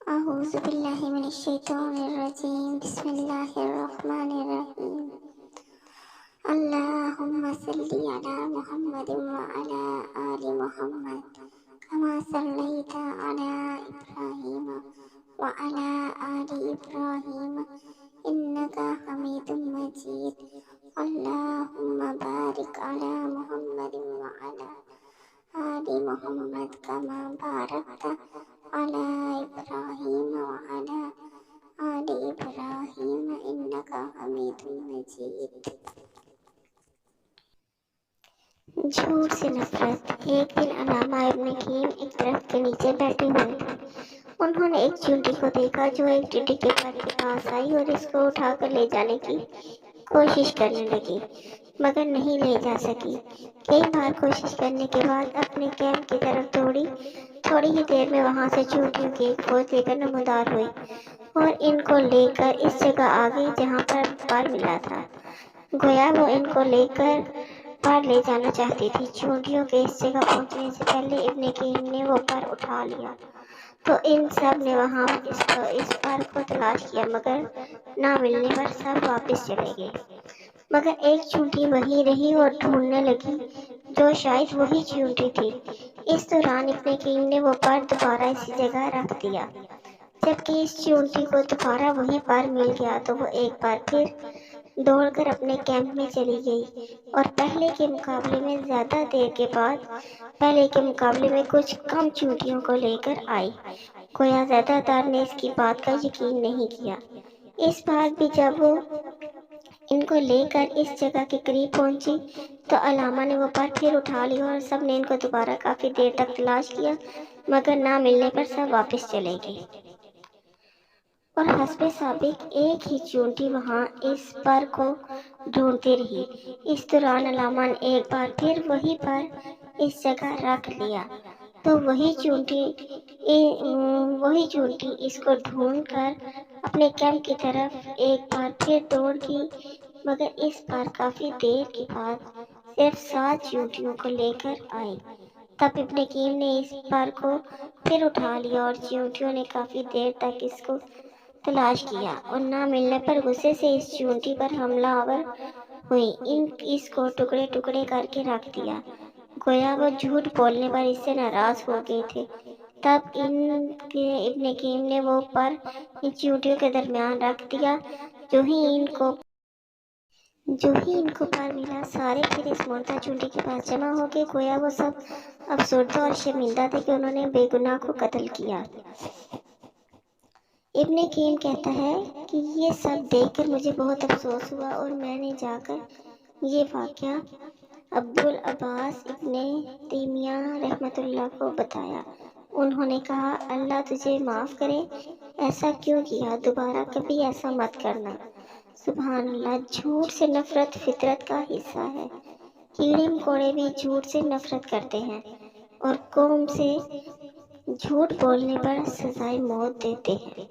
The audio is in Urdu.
أعوذ بالله من الشيطان الرجيم. بسم الله الرحمن الرحيم. اللهم صل على محمد وعلى آل محمد كما صليت على إبراهيم وعلى آل إبراهيم إنك حميد مجيد. اللهم بارك على محمد وعلى آل محمد كما باركت على إبراهيم وعلى آل إبراهيم إنك حميد مجيد. جھوٹ سے نفرت۔ ایک دن علامہ ابن قیم ایک درخت کے نیچے بیٹھے ہوئے تھے۔ انہوں نے ایک چیونٹی کو دیکھا جو ایک ٹڈی کے پر کے پاس آئی اور اس کو اٹھا کر لے جانے کی کوشش کرنے لگی، مگر نہیں لے جا سکی۔ کئی بار کوشش کرنے کے بعد اپنے کیمپ کی طرف دوڑی۔ تھوڑی ہی دیر میں وہاں سے چیونٹیوں کی ایک فوج لے کر نمودار ہوئی اور ان کو لے کر اس جگہ آ گئی جہاں پر ملا تھا۔ گویا وہ ان کو لے کر پر لے جانا چاہتی تھی۔ چیونٹیوں کے اس جگہ پہنچنے سے پہلے ابن قیم نے وہ پر اٹھا لیا تو ان سب نے وہاں اس پر کو تلاش کیا، مگر نہ ملنے پر سب واپس چلے گئے، مگر ایک چیونٹی وہیں رہی اور ڈھونڈنے لگی جو شاید وہی چیونٹی تھی۔ اس دوران ابن قیم نے وہ پر دوبارہ اسی جگہ رکھ دیا۔ جبکہ اس چیونٹی کو دوبارہ وہیں پر مل گیا تو وہ ایک بار پھر دوڑ کر اپنے کیمپ میں چلی گئی اور پہلے کے مقابلے میں زیادہ دیر کے بعد پہلے کے مقابلے میں کچھ کم چیونٹیوں کو لے کر آئی۔ گویا زیادہ تر نے اس کی بات کا یقین نہیں کیا۔ اس بار بھی جب وہ ان کو لے کر اس جگہ کے قریب پہنچی تو علامہ نے وہ پر پھر اٹھا لیا اور سب نے ان کو دوبارہ کافی دیر تک تلاش کیا، مگر نہ ملنے پر سب واپس چلے گئے اور حسب سابق ایک ہی چیونٹی وہاں اس پر کو ڈھونڈتی رہی۔ اس دوران علامہ نے ایک بار پھر وہی پر اس جگہ رکھ لیا تو وہی چیونٹی اس کو ڈھونڈ کر اپنے کیمپ کی طرف ایک بار پھر دوڑ گئی، مگر اس بار کافی دیر کے بعد صرف 7 چیونٹیوں کو لے کر آئی۔ تب ابن قیم نے اس پر کو پھر اٹھا لیا اور چیونٹیوں نے کافی دیر تک اس کو تلاش کیا اور نہ ملنے پر غصے سے اس چیونٹی پر حملہ آور ہوئی، اس کو ٹکڑے ٹکڑے کر کے رکھ دیا۔ گویا وہ جھوٹ بولنے پر اس سے ناراض ہو گئے تھے۔ تب ابن قیم نے وہ پر ان چیونٹیوں کے درمیان رکھ دیا۔ جو ہی ان کو پر ملا، سارے پھر اس مردہ چیونٹی کے پاس جمع ہو گئے۔ گویا وہ سب افسردہ اور شرمندہ تھے کہ انہوں نے بے گناہ کو قتل کیا۔ ابن قیم کہتا ہے کہ یہ سب دیکھ کر مجھے بہت افسوس ہوا اور میں نے جا کر یہ واقعہ عبدالعباس ابن تیمیہ رحمۃ اللہ کو بتایا۔ انہوں نے کہا، اللہ تجھے معاف کرے، ایسا کیوں کیا؟ دوبارہ کبھی ایسا مت کرنا۔ سبحان اللہ۔ جھوٹ سے نفرت فطرت کا حصہ ہے۔ کیڑے مکوڑے بھی جھوٹ سے نفرت کرتے ہیں اور قوم سے جھوٹ بولنے پر سزائے موت دیتے ہیں۔